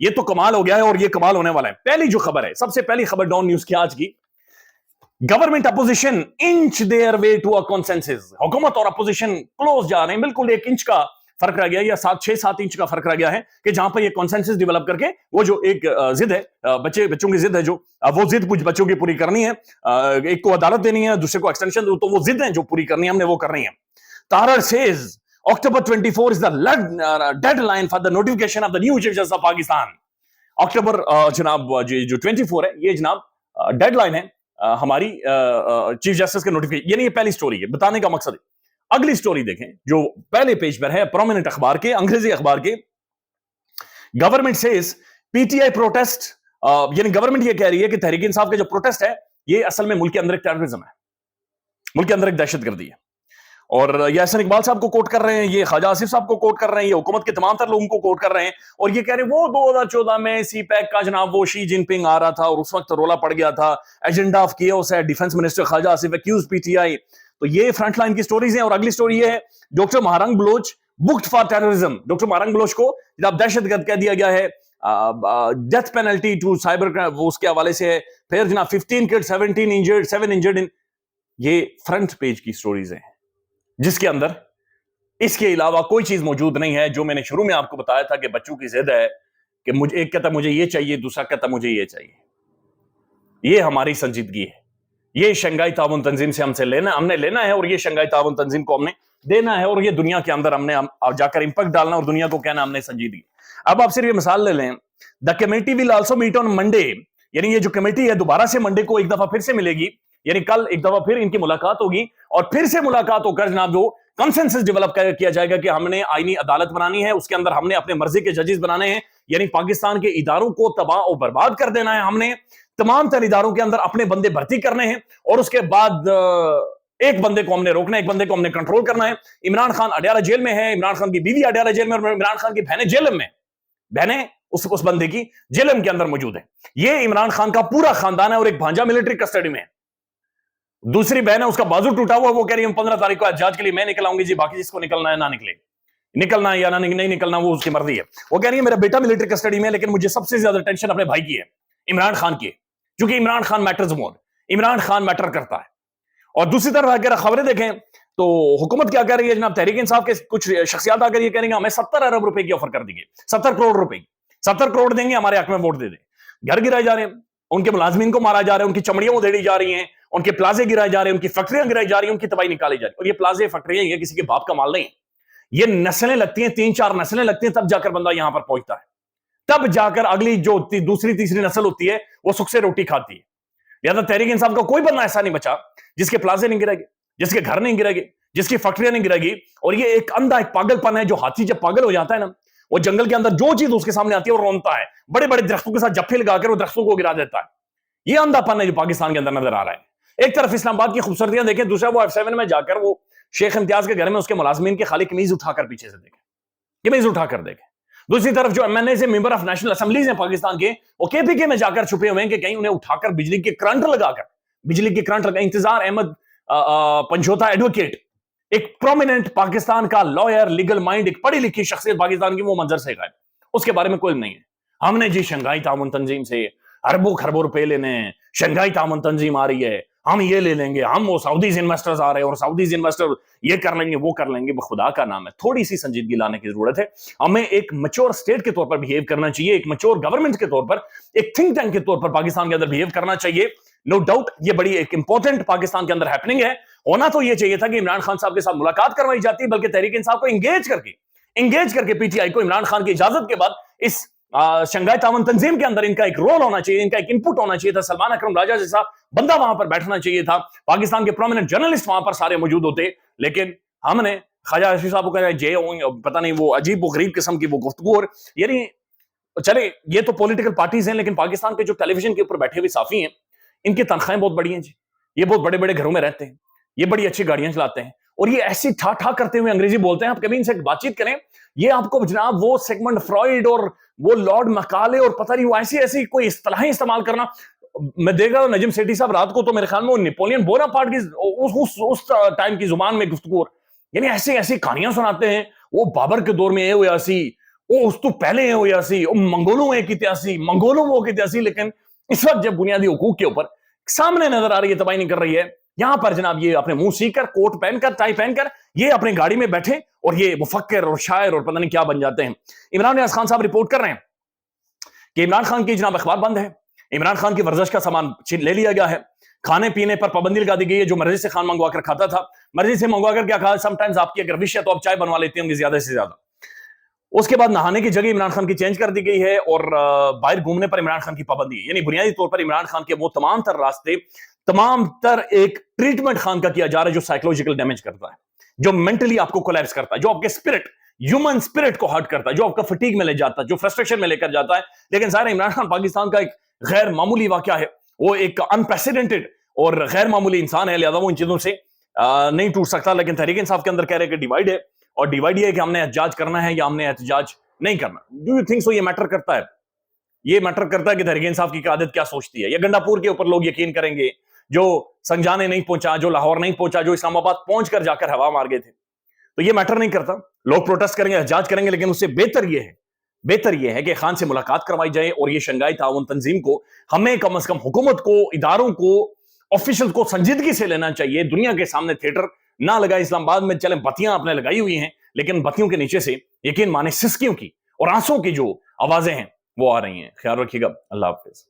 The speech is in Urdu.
یہ تو کمال ہو گیا ہے اور یہ کمال ہونے والا ہے. پہلی جو خبر ہے, سب سے پہلی خبر ڈاؤن نیوز کی آج کی, government opposition inch their way to a consensus. حکومت اور اپوزیشن کلوز جا رہے ہیں, بالکل 1 انچ کا فرق رہ گیا یا 6-7 انچ کا فرق رہ گیا ہے کہ جہاں پر یہ کنسنسس ڈیولپ کر کے وہ جو ایک ضد ہے, بچوں کی ضد ہے, جو وہ ضد کچھ بچوں کی پوری کرنی ہے, ایک کو عدالت دینی ہے, دوسرے کو ایکسٹینشن, تو وہ ضد ہیں جو پوری کرنی ہے, ہم نے وہ کرنی ہے. تارر says October 24 is the deadline for the notification of the new chief justice of Pakistan. اکتوبر جناب جو 24 ہے, یہ جناب ڈیڈ لائن ہے ہماری چیف جسٹس کے نوٹیفکیشن. یعنی یہ پہلی سٹوری ہے, بتانے کا مقصد ہے. اگلی سٹوری دیکھیں جو پہلے پیج پر ہے, پرومیننٹ اخبار کے, انگریزی اخبار کے. Government says P T I protest, یعنی گورنمنٹ یہ کہہ رہی ہے کہ تحریک انصاف کا جو پروٹیسٹ ہے یہ اصل میں ملک کے اندر ایک ٹیررزم ہے, ملک کے اندر ایک دہشت گردی ہے. اور یہ احسن اقبال صاحب کو کوٹ کر رہے ہیں, یہ خواجہ آصف صاحب کو کوٹ کر رہے ہیں, یہ حکومت کے تمام تر لوگوں کو کوٹ کر رہے ہیں, اور یہ کہہ رہے ہیں وہ 2014 میں سی پیک کا جناب وہ شی جن پنگ آ رہا تھا اور اس وقت رولا پڑ گیا تھا, ایجنڈا آف کیوس ہے, defence minister Khawaja Asif accuses P T I. تو یہ فرنٹ لائن کی سٹوریز ہیں. اور اگلی سٹوری یہ ہے, doctor Mahrang Baloch booked for terrorism. Doctor Mahrang Baloch کو جناب دہشت گرد کہہ دیا گیا ہے, ڈیتھ پینلٹی ٹو سائبر, وہ اس کے حوالے سے ہے. پھر جناب 15 کڈ 17 انجرڈ 7 انجرڈ ان. یہ فرنٹ پیج کی سٹوریز ہیں جس کے اندر اس کے علاوہ کوئی چیز موجود نہیں ہے. جو میں نے شروع میں آپ کو بتایا تھا کہ بچوں کی ضد ہے کہ مجھے, ایک کہتا مجھے یہ چاہیے, دوسرا کہتا مجھے یہ چاہیے. یہ ہماری سنجیدگی ہے, یہ شنگھائی تعاون تنظیم سے ہم نے لینا ہے, اور یہ شنگھائی تعاون تنظیم کو ہم نے دینا ہے, اور یہ دنیا کے اندر ہم نے جا کر امپیکٹ ڈالنا اور دنیا کو کہنا ہم نے سنجیدگی. اب آپ صرف یہ مثال لے لیں, the committee will also meat on Monday. یعنی یہ جو کمیٹی ہے دوبارہ سے منڈے کو ایک دفعہ پھر سے ملے گی, یعنی کل ایک دفعہ پھر ان کی ملاقات ہوگی, اور پھر سے ملاقات ہو کر جناب جو کنسنسس ڈیولپ کیا جائے گا کہ ہم نے آئینی عدالت بنانی ہے, اس کے اندر ہم نے اپنے مرضی کے ججز بنانے ہیں. یعنی پاکستان کے اداروں کو تباہ و برباد کر دینا ہے, ہم نے تمام تر اداروں کے اندر اپنے بندے بھرتی کرنے ہیں, اور اس کے بعد ایک بندے کو ہم نے روکنا ہے, ایک بندے کو ہم نے کنٹرول کرنا ہے. عمران خان اڈیالہ جیل میں ہے, عمران خان کی بیوی اڈیالہ جیل میں, اور عمران خان کی بہنیں جیلم میں, بہنیں اس بندے کی جیلم کے اندر موجود ہیں. یہ عمران خان کا پورا خاندان ہے, اور ایک بھانجا ملٹری کسٹڈی میں ہے. دوسری بہن ہے, اس کا بازو ٹوٹا ہوا, وہ کہہ رہی ہے 15 تاریخ کو احتجاج کے لیے میں نکل آؤں گی جی, باقی جس کو نکلنا ہے نہ نکلے, نکلنا ہے یا نہیں نکلنا وہ اس کی مرضی ہے. وہ کہہ رہی ہے میرا بیٹا ملٹری کسٹڈی میں, لیکن مجھے سب سے زیادہ ٹینشن اپنے بھائی کی ہے, عمران خان کی ہے, کیونکہ عمران خان میٹرز مور, عمران خان میٹر کرتا ہے. اور دوسری طرف اگر خبریں دیکھیں تو حکومت کیا کہہ رہی ہے, جناب تحریک انصاف کے کچھ شخصیات آ کر یہ کہہ رہی ہیں ہمیں 70 ارب روپے کی آفر کر دی گئی, 70 کروڑ روپے کی, 70 کروڑ دیں گے ہمارے حق میں ووٹ دے دیں. گھر گرائے جا رہے ہیں, ان کے ملازمین کو مارا جا رہا ہے, ان کی چمڑیاں ادھیڑی جا رہی ہیں, ان کے پلازے گرائے جا رہے ہیں, ان کی فیکٹریاں گرائی جا رہی ہیں, ان کی تباہی نکالی جا رہی ہے. اور یہ پلازے فیکٹریاں یہ کسی کے باپ کا مال نہیں, یہ نسلیں لگتی ہیں, 3-4 نسلیں لگتی ہیں, تب جا کر بندہ یہاں پر پہنچتا ہے, تب جا کر اگلی جو دوسری تیسری نسل ہوتی ہے وہ سکھ سے روٹی کھاتی ہے. لہٰذا تحریک انصاف کا کوئی بندہ ایسا نہیں بچا جس کے پلازے نہیں گرے گے, جس کے گھر نہیں گرے گے, جس کی فیکٹریاں نہیں گرے گی. اور یہ ایک اندھا ایک پاگل پن ہے, جو ہاتھی جب پاگل ہو جاتا ہے نا, وہ جنگل کے اندر جو چیز اس کے سامنے آتی ہے وہ رونتا ہے, بڑے بڑے درختوں کے ساتھ جفے لگا کر وہ درختوں کو گرا دیتا ہے. یہ اندھا پن ہے جو پاکستان کے اندر نظر آ رہا ہے. ایک طرف اسلام آباد کی خوبصورتیاں دیکھیں, دوسرا وہ F7 میں جا کر وہ شیخ امتیاز کے گھر میں اس کے ملازمین کے خالی قمیض اٹھا کر پیچھے سے دیکھیں, قمیض اٹھا کر دیکھیں. دوسری طرف جو MNA سے ممبر آف نیشنل اسمبلیز ہیں پاکستان کے, وہ KPK میں جا کر چھپے ہوئے ہیں کہ کہیں انہیں اٹھا کر بجلی کے کرنٹ لگا کر, بجلی کے کرنٹ لگا. انتظار احمد پنجھوتا ایڈوکیٹ, ایک پرومیننٹ پاکستان کا لائر, لیگل مائنڈ, ایک پڑھی لکھی شخصیت پاکستان کی, وہ منظر سے غائب, اس کے بارے میں کوئی نہیں ہے. ہم نے جی شنگھائی تعاون تنظیم سے اربوں خربوں روپے لینے ہیں, شنگھائی تعاون تنظیم آ رہی ہے, ہم یہ لے لیں گے, ہم وہ سعودیز انویسٹرز آ رہے ہیں اور سعودیز انویسٹر یہ کر لیں گے وہ کر لیں گے. خدا کا نام ہے, تھوڑی سی سنجیدگی لانے کی ضرورت ہے. ہمیں ایک میچور اسٹیٹ کے طور پر بہیو کرنا چاہیے, ایک میچور گورنمنٹ کے طور پر, ایک تھنک ٹینک کے طور پر پاکستان کے اندر بہیو کرنا چاہیے. نو ڈاؤٹ یہ بڑی ایک امپورٹنٹ پاکستان کے اندر ہیپننگ ہے. ہونا تو یہ چاہیے تھا کہ عمران خان صاحب کے ساتھ ملاقات کروائی جاتی, بلکہ تحریک انصاف کو انگیج کر کے PTI کو عمران خان کی اجازت کے بعد اس شنگھائی تعاون تنظیم کے اندر ان کا ایک رول ہونا چاہیے, ان کا ایک انپٹ ہونا چاہیے تھا. سلمان اکرم راجہ جیسا بندہ وہاں پر بیٹھنا چاہیے تھا, پاکستان کے پرومیننٹ جرنلسٹ وہاں پر سارے موجود ہوتے. لیکن ہم نے خواجہ آصف صاحب کو کہا پتہ نہیں وہ عجیب و غریب قسم کی وہ گفتگو, اور یعنی چلے یہ تو پولیٹیکل پارٹیز ہیں, لیکن پاکستان کے جو ٹیلی ویژن کے اوپر بیٹھے ہوئے صحافی ہیں, ان کی تنخواہیں بہت بڑی ہیں جی, یہ بہت بڑے بڑے گھروں میں رہتے ہیں, یہ بڑی اچھی گاڑیاں چلاتے ہیں, اور یہ ایسی ٹھا ٹھا کرتے ہوئے انگریزی بولتے ہیں. آپ کبھی ان سے بات چیت کریں, یہ آپ کو جناب وہ سیگمنٹ فرائڈ اور وہ لارڈ مکالے اور پتہ نہیں وہ ایسی کوئی اصطلاحیں استعمال کرنا. میں دیکھ رہا ہوں نجم سیٹھی صاحب رات کو, تو میرے خیال میں وہ نیپولین بوناپارٹ کی اس ٹائم کی زبان میں گفتگو, یعنی ایسی کہانیاں سناتے ہیں. وہ بابر کے دور میں اے ہویا سی, اس تو پہلے ہو یا سی منگولوں کی تیاسی منگولوں وہ کی تیاسی، لیکن اس وقت جب بنیادی حقوق کے اوپر سامنے نظر آ رہی ہے تباہی نہیں کر رہی ہے، یہاں پر جناب یہ اپنے منہ سی کر کوٹ پہن کر ٹائی پہن کر یہ اپنی گاڑی میں بیٹھے اور یہ مفکر اور شاعر اور پتہ نہیں کیا بن جاتے ہیں۔ عمران نیاز خان صاحب رپورٹ کر رہے ہیں کہ عمران خان کی جناب اخبار بند ہے، عمران خان کی ورزش کا سامان لے لیا گیا ہے، کھانے پینے پر پابندی لگا دی گئی ہے، جو مرضی سے خان منگوا کر کھاتا تھا، مرضی سے منگوا کر کیا کھا، سم ٹائمز آپ کی اگر وش ہے تو آپ چائے بنوا لیتے ہوں گے زیادہ سے زیادہ۔ اس کے بعد نہانے کی جگہ عمران خان کی چینج کر دی گئی ہے اور باہر گھومنے پر عمران خان کی پابندی ہے، یعنی بنیادی طور پر عمران خان کے وہ تمام تر راستے، تمام تر ایک ٹریٹمنٹ خان کا کیا جا رہا ہے جو سائیکولوجیکل ڈیمیج کرتا ہے، جو مینٹلی آپ کو کولیپس کرتا ہے، جو آپ کے اسپرٹ ہیومن اسپرٹ کو ہرٹ کرتا ہے، جو آپ کا فٹیگ میں لے جاتا ہے، جو فرسٹریشن میں لے کر جاتا ہے۔ لیکن ظاہر عمران خان پاکستان کا ایک غیر معمولی واقعہ ہے، وہ ایک انپریسیڈنٹڈ اور غیر معمولی انسان ہے، لہذا وہ ان چیزوں سے نہیں ٹوٹ سکتا۔ لیکن تحریک انصاف کے اندر کہہ رہے کہ ڈیوائڈ ہے، اور ڈیوائڈ یہ ہے کہ ہم نے احتجاج کرنا ہے یا ہم نے احتجاج نہیں کرنا۔ ڈو یو تھنک سو یہ میٹر کرتا ہے؟ یہ میٹر کرتا ہے کہ تحریک انصاف کی قیادت کیا سوچتی ہے؟ یا گنڈا پور کے اوپر لوگ یقین کریں گے جو سنجانے نہیں پہنچا، جو لاہور نہیں پہنچا، جو اسلام آباد پہنچ کر جا کر ہوا مار گئے تھے؟ تو یہ میٹر نہیں کرتا، لوگ پروٹیسٹ کریں گے، احتجاج کریں گے، لیکن اس سے بہتر یہ ہے کہ خان سے ملاقات کروائی جائے اور یہ شنگھائی تعاون تنظیم کو، ہمیں کم از کم حکومت کو، اداروں کو، آفیشل کو سنجیدگی سے لینا چاہیے۔ دنیا کے سامنے تھیٹر نہ لگائے، اسلام آباد میں چلیں بتیاں آپ نے لگائی ہوئی ہیں، لیکن بتیوں کے نیچے سے یقین مانے سسکیوں کی اور آنسوں کی جو آوازیں ہیں وہ آ رہی ہیں۔ خیال رکھیے گا، اللہ حافظ۔